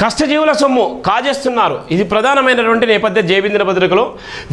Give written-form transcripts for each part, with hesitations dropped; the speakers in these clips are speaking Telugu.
కష్టజీవుల సొమ్ము కాజేస్తున్నారు. ఇది ప్రధానమైనటువంటి నేపథ్యం. జేబీంద్ర పత్రికలో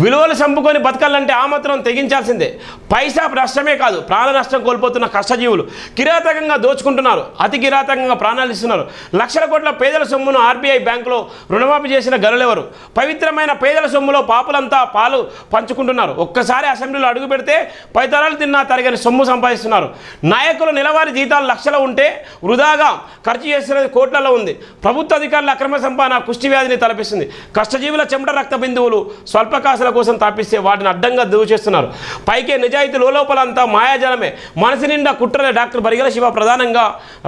విలువలు చంపుకొని బతకాలంటే ఆ మాత్రం తెగించాల్సిందే. పైసా నష్టమే కాదు, ప్రాణ నష్టం కోల్పోతున్న కష్టజీవులు కిరాతకంగా దోచుకుంటున్నారు. అతి కిరాతకంగా ప్రాణాలు ఇస్తున్నారు. లక్షల కోట్ల పేదల సొమ్మును ఆర్బీఐ బ్యాంకులో రుణమాఫీ చేసిన గనులెవరు? పవిత్రమైన పేదల సొమ్ములో పాపులంతా పాలు పంచుకుంటున్నారు. ఒక్కసారి అసెంబ్లీలో అడుగు పెడితే 10 తరాలు తిన్నా తరగని సొమ్ము సంపాదిస్తున్నారు. నాయకులు నెలవారీ జీతాలు లక్షలు ఉంటే వృధాగా ఖర్చు చేస్తున్నది కోట్లలో ఉంది. ప్రభుత్వ అధికారుల అక్రమ సంపాదన కుష్టి వ్యాధిని తలపిస్తుంది. కష్టజీవుల చెమట రక్త బిందువులు స్వల్పకాసుల కోసం తాపిస్తే వాటిని అడ్డంగా దూచేస్తున్నారు. పైకే నిజాయితీ లోపలంతా మాయాజాలమే. మనసు నిండా కుట్రలే. డాక్టర్ బరిగెల శివ ప్రధానంగా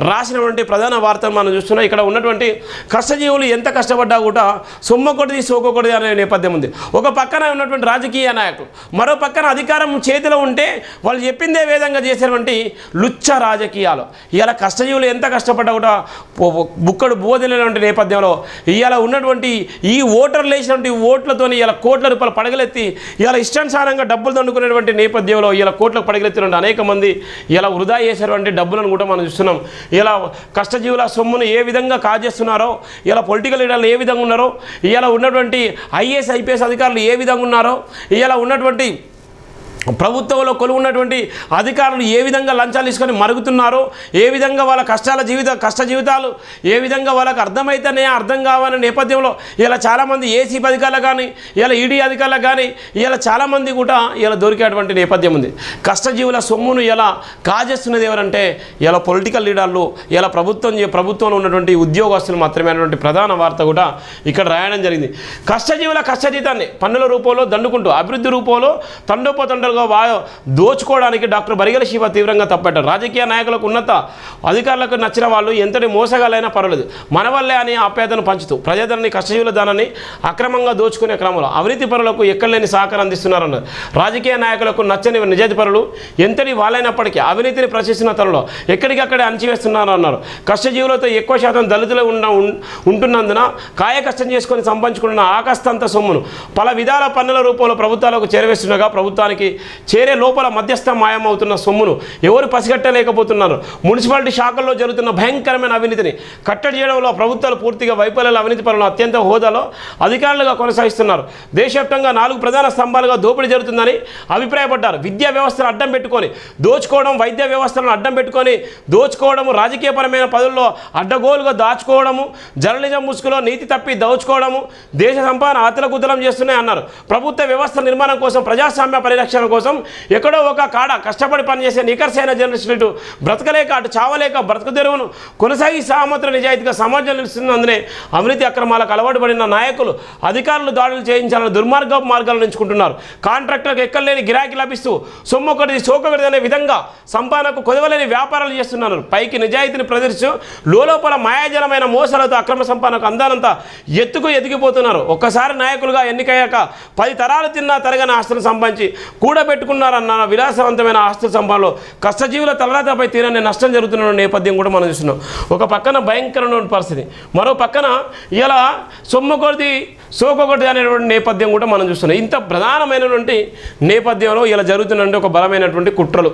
రాసినటువంటి ప్రధాన వార్తలు మనం చూస్తున్నాం. ఇక్కడ ఉన్నటువంటి కష్టజీవులు ఎంత కష్టపడ్డా కూడా సొమ్మొకటిది సోకొకటిది అనే నేపథ్యం ఉంది. ఒక పక్కన ఉన్నటువంటి రాజకీయ నాయకులు, మరో పక్కన అధికారం చేతిలో ఉంటే వాళ్ళు చెప్పిందే వేదంగా చేసేటువంటి లుచ్చ రాజకీయాలు. ఇలా కష్టజీవులు ఎంత కష్టపడ్డా కూడా బుక్కడు బోధలేనటువంటి నేపథ్యంలో ఇవాళ ఉన్నటువంటి ఈ ఓటర్లు వేసినటువంటి ఓట్లతోని ఇలా కోట్ల రూపాయలు పడగలెత్తి ఇలా ఇష్టానుసారంగా డబ్బులు దండుకునేటువంటి నేపథ్యంలో ఇలా కోట్లకు పడగలెత్తినటువంటి అనేక మంది ఇలా వృధా చేసేటువంటి డబ్బులను కూడా మనం చూస్తున్నాం. ఇలా కష్టజీవుల సొమ్మును ఏ విధంగా కాజేస్తున్నారో, ఇలా పొలిటికల్ లీడర్లు ఏ విధంగా ఉన్నారో, ఇలా ఉన్నటువంటి ఐఏఎస్ ఐపీఎస్ అధికారులు ఏ విధంగా ఉన్నారో, ఇలా ఉన్నటువంటి ప్రభుత్వంలో కొలువున్నటువంటి అధికారులు ఏ విధంగా లంచాలు తీసుకొని మరుగుతున్నారో, ఏ విధంగా వాళ్ళ కష్ట జీవితాలు ఏ విధంగా వాళ్ళకి అర్థమైతేనే అర్థం కావాలనే నేపథ్యంలో ఇలా చాలామంది ఏసీపీ అధికారులు కానీ, ఇలా ఈడీ అధికారులు కానీ ఇలా చాలామంది కూడా ఇలా దొరికేటువంటి నేపథ్యం ఉంది. కష్టజీవుల సొమ్మును ఇలా కాజేస్తున్నది ఎవరంటే ఇలా పొలిటికల్ లీడర్లు, ఇలా ప్రభుత్వంలో ఉన్నటువంటి ఉద్యోగస్తులు మాత్రమే అనేటువంటి ప్రధాన వార్త కూడా ఇక్కడ రాయడం జరిగింది. కష్టజీవుల కష్టజీతాన్ని పన్నుల రూపంలో దండుకుంటూ అభివృద్ధి రూపంలో తండోపతండ దోచుకోవడానికి డాక్టర్ బరిగెల శివ తీవ్రంగా తప్పట్టారు. రాజకీయ నాయకులకు, ఉన్నత అధికారులకు నచ్చిన వాళ్ళు ఎంతటి మోసగాలైనా పర్వాలేదు, మన వల్లే అని ఆప్యాయతను పంచుతూ ప్రజాధనాన్ని కష్టజీవుల ధనాన్ని అక్రమంగా దోచుకునే క్రమంలో అవినీతి పరులకు ఎక్కడలేని సహకారం అందిస్తున్నారన్నారు. రాజకీయ నాయకులకు నచ్చని నిజాయితీ పరులు ఎంతటి వాళ్ళైనప్పటికీ అవినీతిని ప్రశ్నిస్తున్న తరంలో ఎక్కడికక్కడే అణచివేస్తున్నారన్నారు. కష్టజీవులతో ఎక్కువ శాతం దళితులు ఉంటున్నందున కాయ కష్టం చేసుకొని సంపాదించుకున్న ఆకస్తంత సొమ్మును పల విధాల పన్నుల రూపంలో ప్రభుత్వాలకు చేరవేస్తుండగా ప్రభుత్వానికి చేరే లోపల మధ్యస్థ మాయమవుతున్న సొమ్మును ఎవరు పసిగట్టలేకపోతున్నారు. మున్సిపాలిటీ శాఖల్లో జరుగుతున్న భయంకరమైన అవినీతిని కట్టడి చేయడంలో ప్రభుత్వాలు పూర్తిగా వైఫల్యాల అవినీతి పనులను అత్యంత హోదాలో అధికారులుగా కొనసాగిస్తున్నారు. దేశవ్యాప్తంగా 4 ప్రధాన స్తంభాలుగా దోపిడీ జరుగుతుందని అభిప్రాయపడ్డారు. విద్యా వ్యవస్థను అడ్డం పెట్టుకొని దోచుకోవడం, వైద్య వ్యవస్థలను అడ్డం పెట్టుకొని దోచుకోవడము, రాజకీయపరమైన పదవుల్లో అడ్డగోలుగా దాచుకోవడము, జర్నలిజం ముసుగులో నీతి తప్పి దోచుకోవడము దేశ సంపాదన ఆతలకుతలం చేస్తున్నాయి అన్నారు. ప్రభుత్వ వ్యవస్థ నిర్మాణం కోసం, ప్రజాస్వామ్య పరిరక్షణ కోసం ఎక్కడో ఒక కాడ కష్టపడి పనిచేసే నికర్సైన జర్నలిస్టులు బ్రతకలేక, అటు చావలేక బ్రతుకుదెరువును కొనసాగి సామత్ర నిజాయితీగా సమాజం నిలుస్తున్నందునే అవినీతి అక్రమాలకు అలవాటు పడిన నాయకులు, అధికారులు దాడులు చేయించాలని దుర్మార్గపు మార్గాలను ఎంచుకుంటున్నారు. కాంట్రాక్టర్లకు ఎక్కలేని గిరాకీ లభిస్తూ సొమ్మొకటిది సోకొకటిది అనే విధంగా సంపాదనకు కొదవలేని వ్యాపారాలు చేస్తున్నారు. పైకి నిజాయితీని ప్రదర్శిస్తూ లోపల మాయాజలమైన మోసాలతో అక్రమ సంపాదనకు అందాలంతా ఎదిగిపోతున్నారు. ఒక్కసారి నాయకులుగా ఎన్నికయ్యాక 10 తరాలు తిన్నా తరగని ఆస్తులు సంపాదించి కూడబెట్టుకున్నారన్న విలాసవంతమైన ఆస్తుల సంపాదనలో కష్టజీవుల తలరాతపై తీరని నష్టం జరుగుతున్న నేపథ్యం కూడా మనం చూస్తున్నాం. ఒక పక్కన భయంకరమైన పరిస్థితి, మరో పక్కన ఇలా సొమ్మొకటిది సోకొకటిది అనేటువంటి నేపథ్యం కూడా మనం చూస్తున్నాం. ఇంత ప్రధానమైనటువంటి నేపథ్యంలో ఇలా జరుగుతున్నటువంటి ఒక బలమైనటువంటి కుట్రలు.